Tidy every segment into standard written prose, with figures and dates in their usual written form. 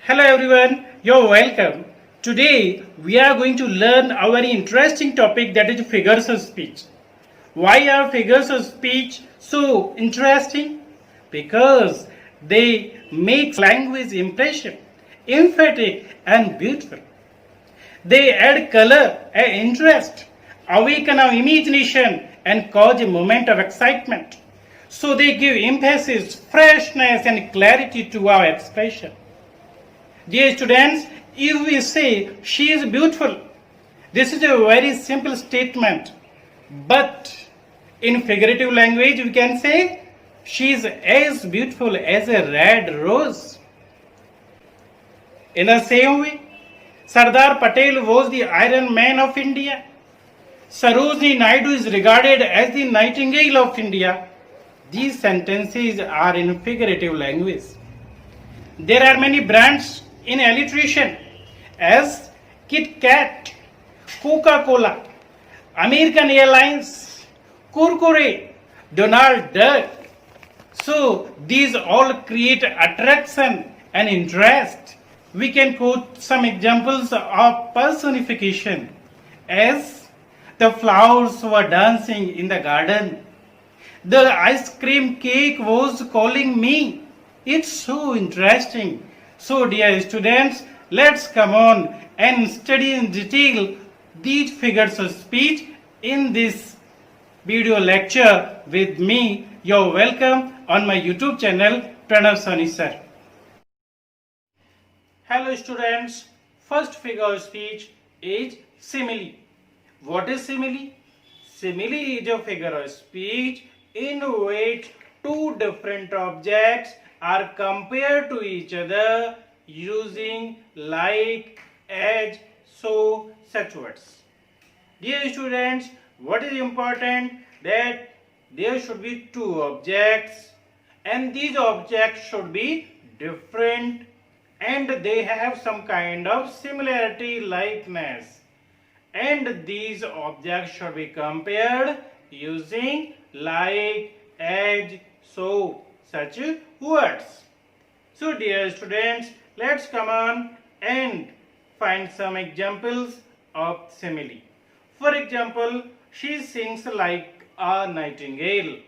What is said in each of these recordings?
Hello everyone, you're welcome. Today we are going to learn a very interesting topic, that is figures of speech. Why are figures of speech so interesting? Because they make language impression, emphatic and beautiful. They add color and interest, awaken our imagination and cause a moment of excitement. So they give emphasis, freshness and clarity to our expression. Dear students, if we say she is beautiful, this is a very simple statement. But in figurative language, we can say she is as beautiful as a red rose. In the same way, Sardar Patel was the Iron Man of India. Sarojini Naidu is regarded as the Nightingale of India. These sentences are in figurative language. There are many brands in alliteration as Kit Kat, Coca-Cola, American Airlines, Kurkure, Donald Duck. So these all create attraction and interest. We can quote some examples of personification as the flowers were dancing in the garden. The ice cream cake was calling me. It's so interesting. So dear students, let's come on and study in detail these figures of speech in this video lecture with me. You're welcome on my YouTube channel Pranavsonisir. Hello students, first figure of speech is simile. What is simile? Simile is a figure of speech in which two different objects are compared to each other using like, as, so, such words. Dear students, what is important? That there should be two objects and these objects should be different and they have some kind of similarity, likeness, and these objects should be compared using like, as, so, such words. So dear students, let's come on and find some examples of simile. For example, she sings like a nightingale.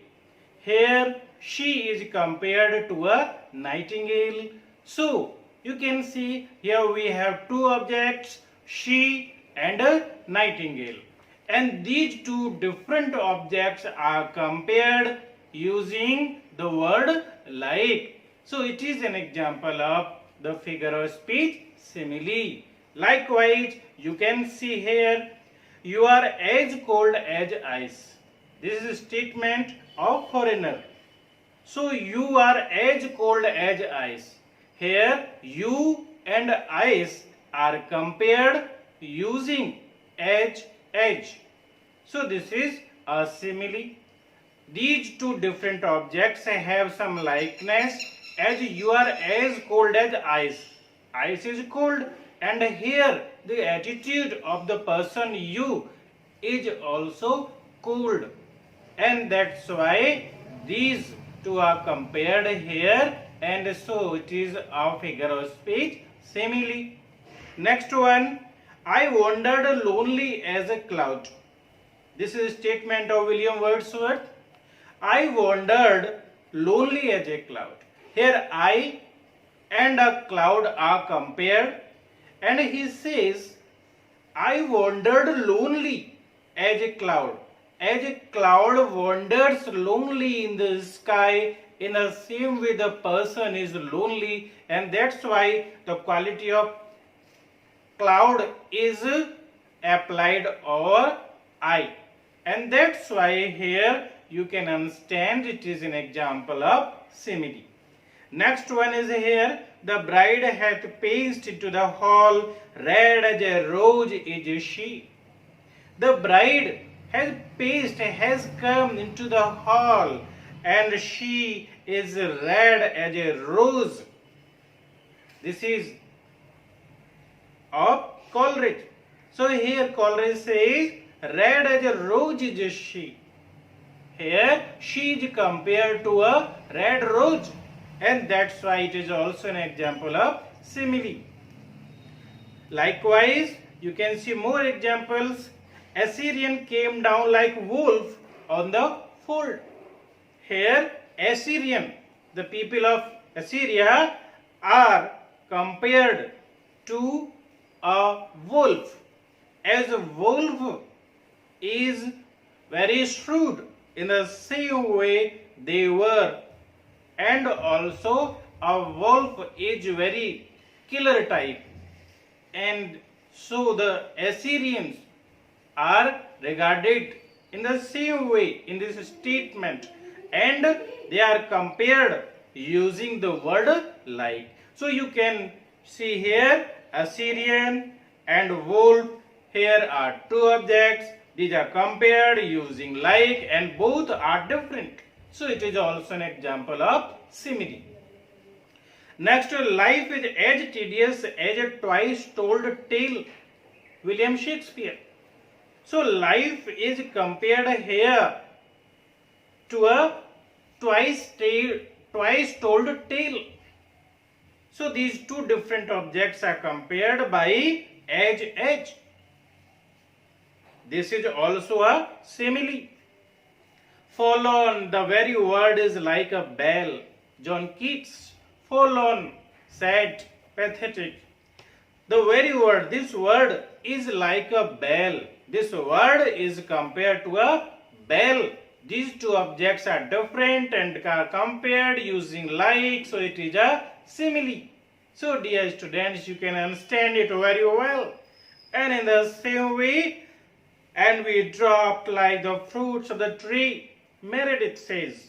Here she is compared to a nightingale. So you can see here we have two objects, she and a nightingale. And these two different objects are compared using the word like. So it is an example of the figure of speech simile. Likewise, you can see here, you are as cold as ice. This is a statement of foreigner. So you are as cold as ice. Here you and ice are compared using as. So this is a simile. These two different objects have some likeness, as you are as cold as ice. Ice is cold, and here the attitude of the person you is also cold, and that's why these two are compared here, and so it is a figure of speech simile. Next one, I wandered lonely as a cloud. This is a statement of William Wordsworth. I wandered lonely as a cloud. Here I and a cloud are compared, and he says I wandered lonely as a cloud. As a cloud wanders lonely in the sky, in the same way the person is lonely, and that's why the quality of cloud is applied over I, and that's why here you can understand it is an example of simile. Next one is here, the bride hath paced into the hall, red as a rose is she. The bride has paced, has come into the hall, and she is red as a rose. This is of Coleridge. So here Coleridge says, red as a rose is she. Here she is compared to a red rose. and that's why it is also an example of simile. Likewise, you can see more examples. Assyrian came down like wolf on the fold. Here, Assyrian, the people of Assyria, are compared to a wolf, as a wolf is very shrewd. In the same way they were, and also a wolf is very killer type, and so the Assyrians are regarded in the same way in this statement, and they are compared using the word like. So you can see here Assyrian and wolf, here are two objects, these are compared using like, and both are different. So it is also an example of simile. Next, life is as tedious as a twice told tale. William Shakespeare. So life is compared here to a twice told tale. So these two different objects are compared by as. This is also a simile. Forlorn, the very word is like a bell. John Keats. Forlorn, sad, pathetic. The very word, this word is like a bell. This word is compared to a bell. These two objects are different and are compared using like, so it is a simile. So dear students, you can understand it very well. And in the same way, and we dropped like the fruits of the tree, Meredith says,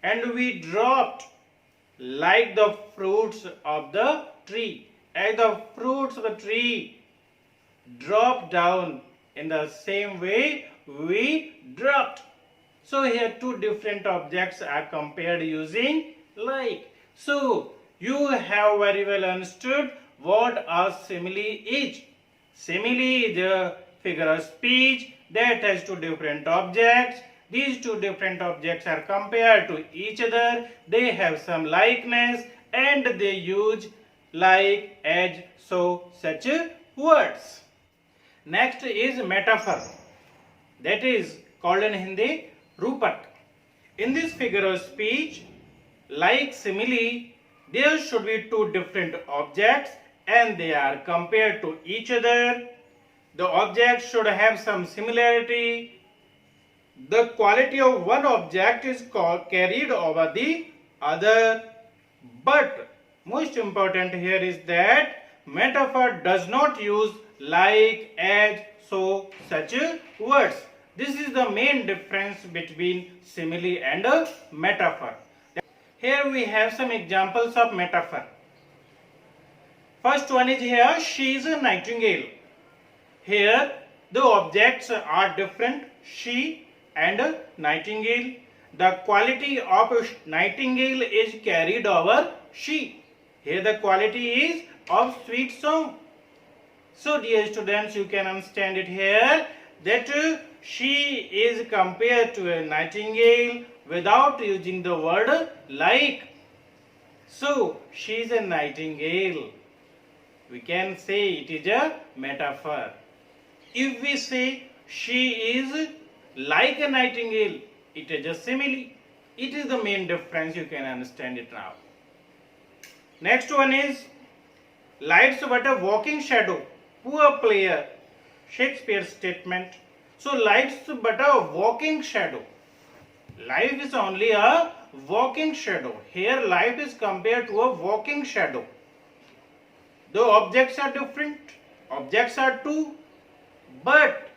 and we dropped like the fruits of the tree. As the fruits of the tree drop down, in the same way we dropped. So here two different objects are compared using like. So you have very well understood what a simile is. Simile is a figure of speech that has two different objects. These two different objects are compared to each other. They have some likeness and they use like, as, so, such words. Next is metaphor, that is called in Hindi Rupak. In this figure of speech, like simile, there should be two different objects and they are compared to each other. The objects should have some similarity. The quality of one object is carried over the other. But most important here is that metaphor does not use like, as, so, such words. This is the main difference between simile and a metaphor. Here we have some examples of metaphor. First one is here, she is a nightingale. Here the objects are different, she and a nightingale. The quality of nightingale is carried over she. Here the quality is of sweet song. So dear students, you can understand it here that she is compared to a nightingale without using the word like. So she is a nightingale. We can say it is a metaphor. If we say she is like a nightingale, it is a simile. It is the main difference, you can understand it now. Next one is life's but a walking shadow, poor player. Shakespeare's statement. So life's but a walking shadow. Life is only a walking shadow. Here life is compared to a walking shadow. The objects are different. Objects are two. But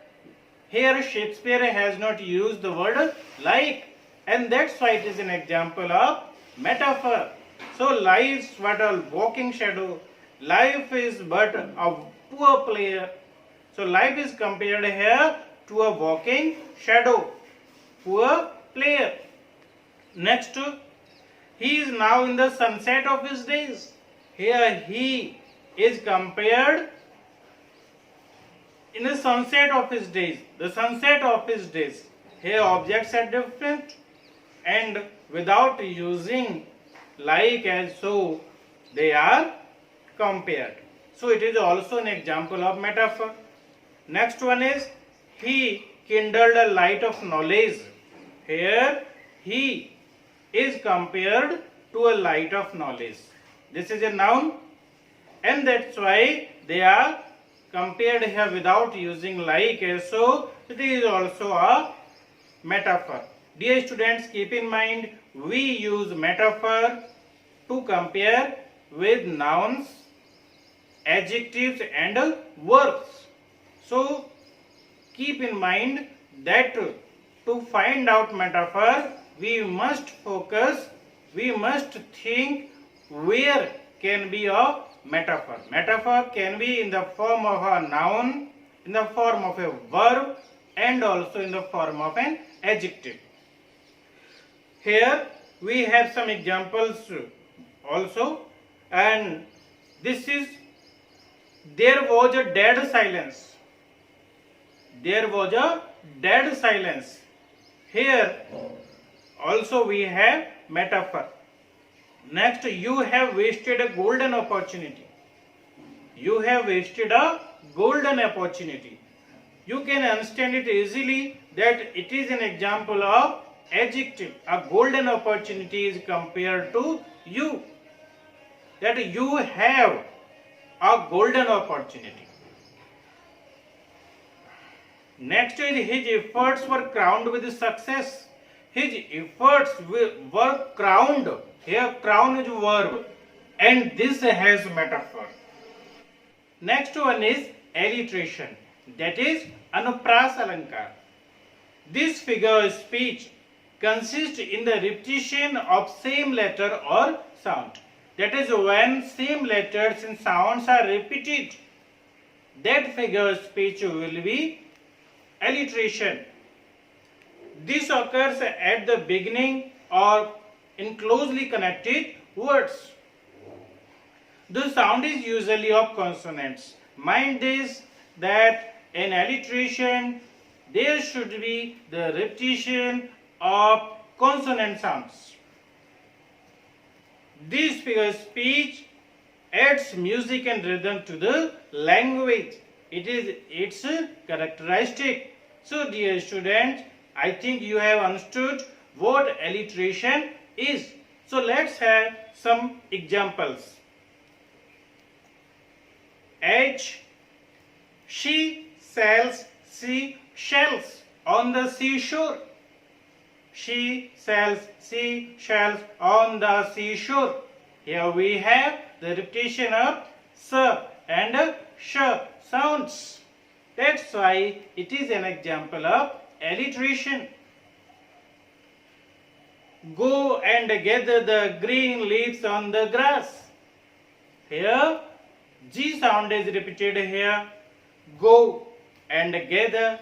here Shakespeare has not used the word like, and that's why it is an example of metaphor. So life is but a walking shadow. Life is but a poor player. So life is compared here to a walking shadow, poor player. Next, he is now in the sunset of his days. Here he is compared in the sunset of his days. The sunset of his days. Here objects are different and without using like as so they are compared. So it is also an example of metaphor. Next one is he kindled a light of knowledge. Here he is compared to a light of knowledge. This is a noun, and that's why they are compared here without using like as so. It is also a metaphor. Dear students, keep in mind we use metaphor to compare with nouns, adjectives and verbs. So keep in mind that to find out metaphor we must focus, we must think where can be a metaphor. Metaphor can be in the form of a noun, in the form of a verb and also in the form of an adjective. Here we have some examples also, and this is there was a dead silence. There was a dead silence. Here also we have metaphor. Next, you have wasted a golden opportunity. You have wasted a golden opportunity. You can understand it easily that it is an example of adjective. A golden opportunity is compared to you. That you have a golden opportunity. Next is his efforts were crowned with success. His efforts were crowned. Here crown is verb and this has metaphor. Next one is alliteration, that is anupras alankar. This figure of speech consists in the repetition of same letter or sound. That is when same letters and sounds are repeated, that figure of speech will be alliteration. This occurs at the beginning or in closely connected words. The sound is usually of consonants. Mind this, that in alliteration there should be the repetition of consonant sounds. This figure of speech adds music and rhythm to the language. It is its characteristic. So dear students, I think you have understood what alliteration is. So let's have some examples. H. She sells seashells on the seashore. She sells seashells on the seashore. Here we have the repetition of s and sh sounds. That's why it is an example of alliteration. Go and gather the green leaves on the grass. Here G sound is repeated here. Go and gather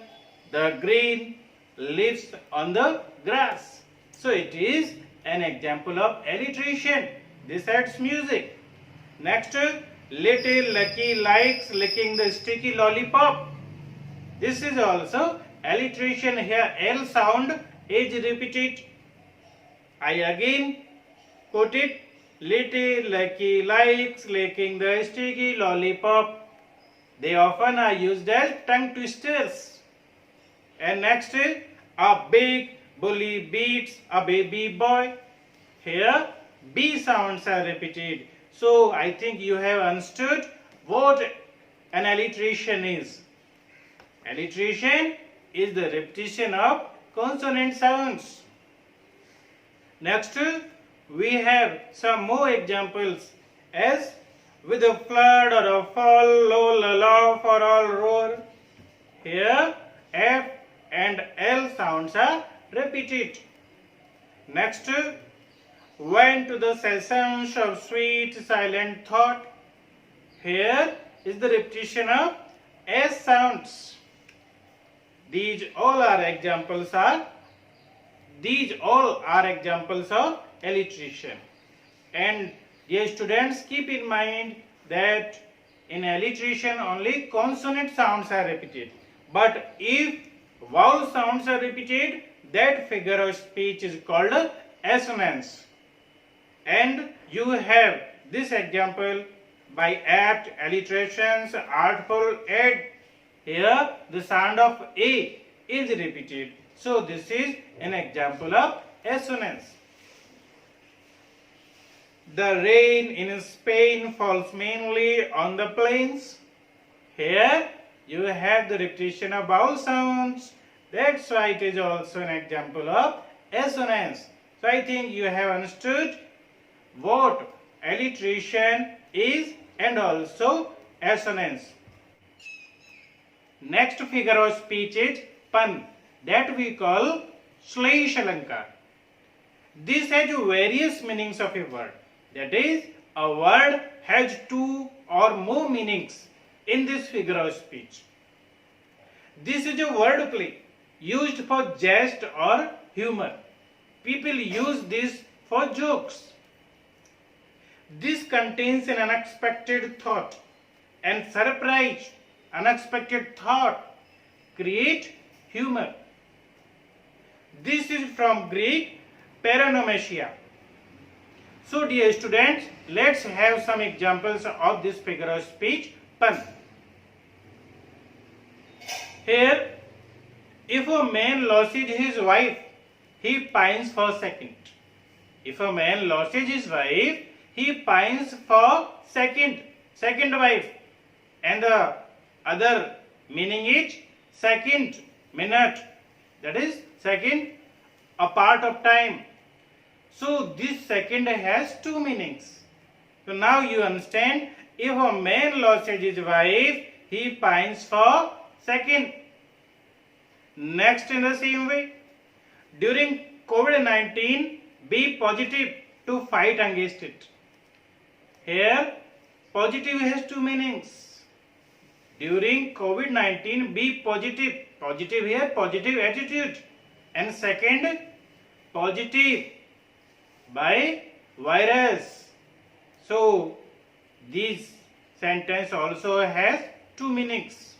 the green leaves on the grass. So it is an example of alliteration. This adds music. Next, little Lucky likes licking the sticky lollipop. This is also alliteration. Here L sound is repeated. I again quote it. Little Lucky likes licking the sticky lollipop. They often are used as tongue twisters. And next, a big bully beats a baby boy. Here B sounds are repeated. So I think you have understood what an alliteration is. Alliteration is the repetition of consonant sounds. Next, we have some more examples as with a flood or a fall, low, law for all roar. Here F and L sounds are repeated. Next, went to the sessions of sweet silent thought. Here is the repetition of S sounds. These all are examples of alliteration. And dear students, keep in mind that in alliteration only consonant sounds are repeated. But if vowel sounds are repeated, that figure of speech is called assonance. And you have this example by apt, alliterations, artful, add. Here the sound of A is repeated. So this is an example of assonance. The rain in Spain falls mainly on the plains. Here you have the repetition of vowel sounds. That's why it is also an example of assonance. So I think you have understood what alliteration is and also assonance. Next figure of speech is pun, that we call slash Alakar. This has various meanings of a word. That is, a word has two or more meanings in this figure of speech. This is a word play used for jest or humor. People use this for jokes. This contains an unexpected thought and surprise. Unexpected thought create humor. This is from Greek pranavsonisir. So dear students, let's have some examples of this figure of speech pun. Here, if a man loses his wife, he pines for second. If a man loses his wife, he pines for second wife. And the other meaning is second minute, that is second a part of time. So this second has two meanings. So now you understand, if a man loses his wife, he pines for second. Next, in the same way, during COVID-19, be positive to fight against it. Here, positive has two meanings. During COVID-19, be positive. Positive here, positive attitude. And second, positive by virus. So, this sentence also has two meanings.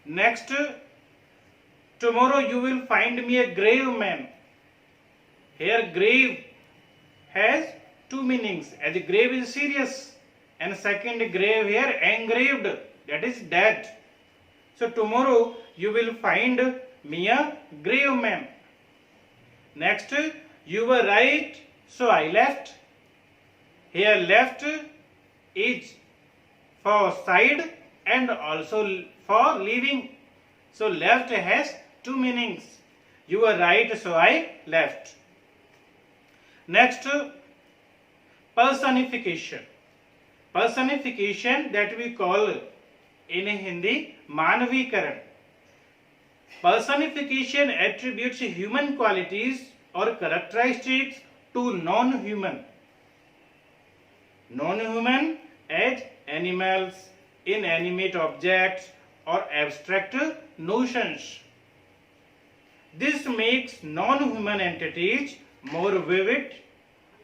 Next, tomorrow you will find me a grave man. Here, grave has two meanings. As grave is serious, and second grave here engraved, that is dead. So tomorrow you will find me a grave man. Next, you were right, so I left. Here left is for side and also for leaving. So left has two meanings. You were right, so I left. Next, personification. Personification, that we call in Hindi manavikaran. Personification attributes human qualities or characteristics to non-human. Non-human as animals, inanimate objects or abstract notions. This makes non-human entities more vivid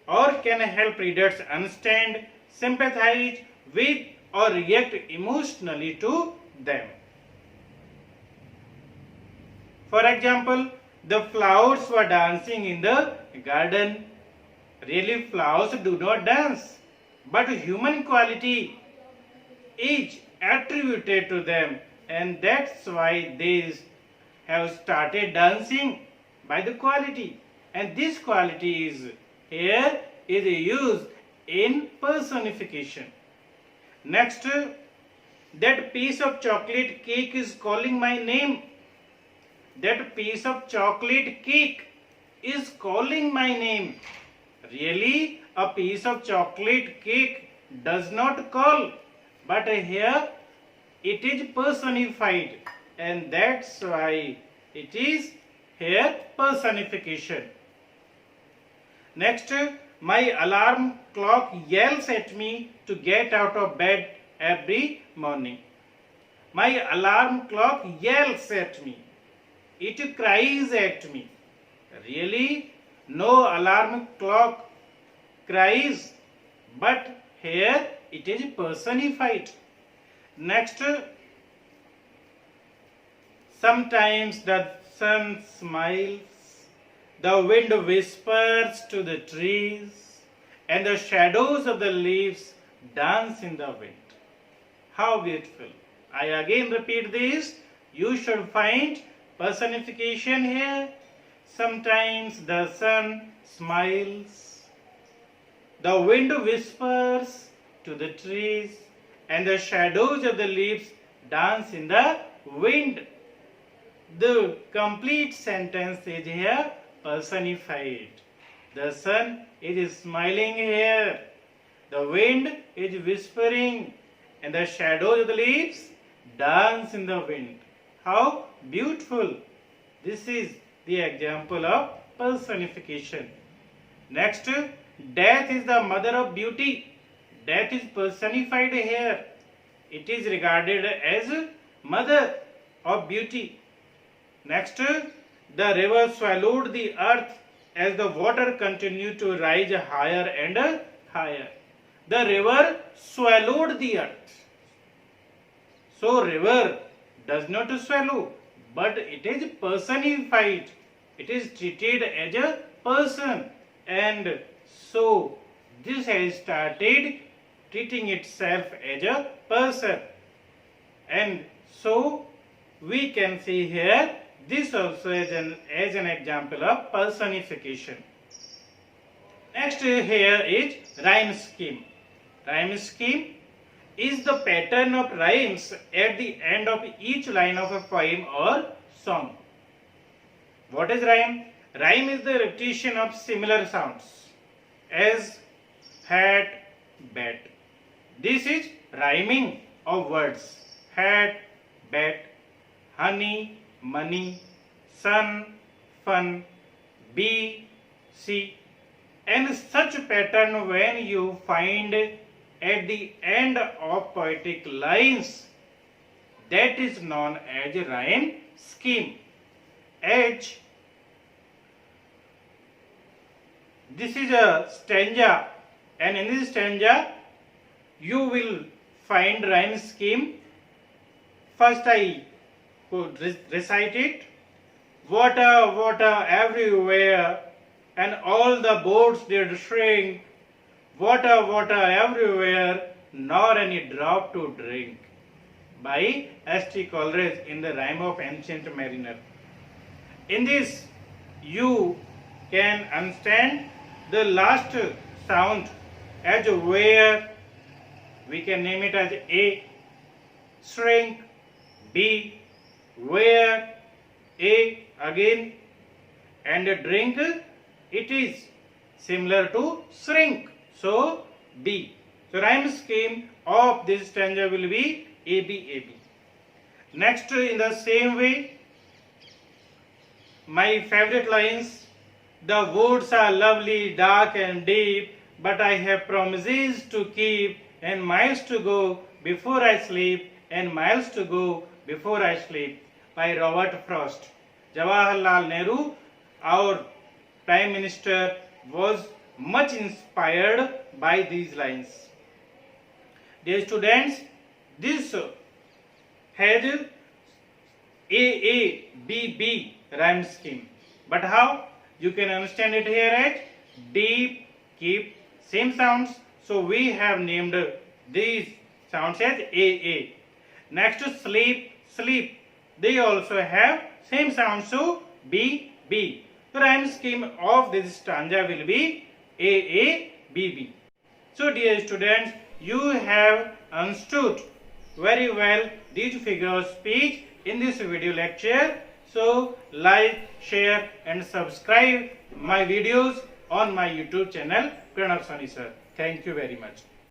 or can help readers understand, sympathize with or react emotionally to them. For example, the flowers were dancing in the garden. Really, flowers do not dance, but human quality is attributed to them, and that's why they have started dancing by the quality. And this quality is here is used in personification. Next, that piece of chocolate cake is calling my name. That piece of chocolate cake is calling my name. Really, a piece of chocolate cake does not call, but here it is personified, and that's why it is here personification. Next, my alarm clock yells at me to get out of bed every morning. My alarm clock yells at me. It cries at me. Really, no alarm clock cries, but here it is personified. Next, sometimes the sun smiles, the wind whispers to the trees, and the shadows of the leaves dance in the wind. How beautiful. I again repeat this. You should find personification here. Sometimes the sun smiles, the wind whispers to the trees, and the shadows of the leaves dance in the wind. The complete sentence is here personified. The sun is smiling here, the wind is whispering, and the shadows of the leaves dance in the wind. How beautiful! This is the example of personification. Next, death is the mother of beauty. Death is personified here. It is regarded as mother of beauty. Next, the river swallowed the earth as the water continued to rise higher and higher. The river swallowed the earth. So, river does not swallow, but it is personified. It is treated as a person, and so this has started treating itself as a person. And so we can see here this also as an example of personification. Next here is rhyme scheme. Rhyme scheme is the pattern of rhymes at the end of each line of a poem or song. What is rhyme? Rhyme is the repetition of similar sounds as, hat, bat. This is rhyming of words. Hat, bat, honey, money, sun, fun, bee, sea. And such pattern when you find at the end of poetic lines, that is known as rhyme scheme. As this is a stanza, and in this stanza you will find rhyme scheme. First I could recite it. Water, water everywhere, and all the boats did shrink. Water, water everywhere, nor any drop to drink. By S.T. Coleridge in the Rhyme of Ancient Mariner. In this, you can understand the last sound as where, we can name it as A, shrink, B, where, A again, and drink, it is similar to shrink. So, B. So, rhyme scheme of this stanza will be AB, AB. Next, in the same way, my favorite lines, the woods are lovely, dark and deep, but I have promises to keep, and miles to go before I sleep, and miles to go before I sleep, by Robert Frost. Jawaharlal Nehru, our Prime Minister, was much inspired by these lines. Dear students, this has AABB rhyme scheme. But how? You can understand it here as deep, keep, same sounds. So we have named these sounds as AA. Next to sleep, sleep. They also have same sounds, so B, B. The rhyme scheme of this stanza will be AABB. So dear students, you have understood very well these figures of speech in this video lecture. So like, share and subscribe my videos on my YouTube channel Pranavsonisir. Thank you very much.